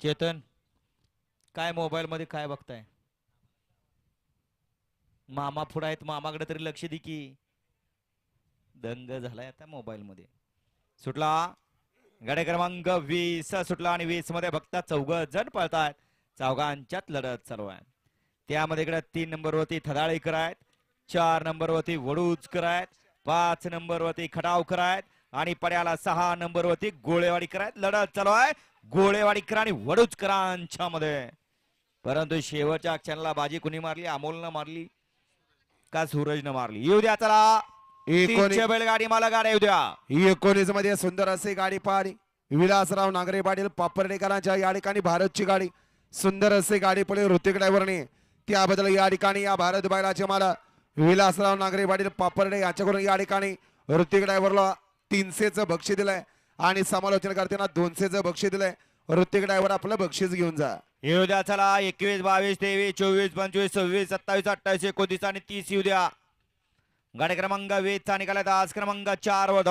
चेतन, काय मोबाईल मध्ये काय बघताय? मामा पुढे आहेत, मामाकडे तरी लक्ष दे की. दंग झालाय आता मोबाईल मध्ये. सुटला गाडी क्रमांक 20 सुटला आणि 20 मध्ये फक्त 4 जण पळतायत. चौघांच्यात लढत चालू आहे. त्यामध्ये इकडे 3 नंबर वरती थदाळीकर आहेत, 4 नंबर वरती वडूजकर आहेत, 5 नंबर वरती खटावकर आहेत आणि पड्याला 6 नंबर वरती गोळेवाडीकर आहेत. लढत चालू आहे गोळेवाडीकर आणि वडूजकरांच्या मध्ये. परंतु शेवटच्या क्षणाला बाजी कुणी मारली? अमोलनं मारली का सूरजनं मारली? येऊ द्या चला. 300 बैलगाडी मला गाड्या येऊ द्या. 19 मध्ये सुंदर असे गाडी पाहिली. विलासराव नांगरे पाटील पापर्डेकरांच्या या ठिकाणी भारतची गाडी सुंदर असे गाडी पडली ऋतिक ड्रायव्हरने. त्याबद्दल या ठिकाणी या भारत बैलाचे मला विलासराव नांगरे पाटील पापर्डे यांच्याकडून या ठिकाणी ऋतिक ड्रायव्हरला 300चं बक्षीस दिलंय आणि समालोचन करताना 200चं बक्षीस दिलंय. ऋतिक ड्रायव्हर आपलं बक्षीस घेऊन जा. येऊ द्या चला. 21 22 23 24 25 26 27 28 29 आणि 30 येऊ द्या. गाडी क्रमांक 20 चा निकाल आज क्रमांक 4 वर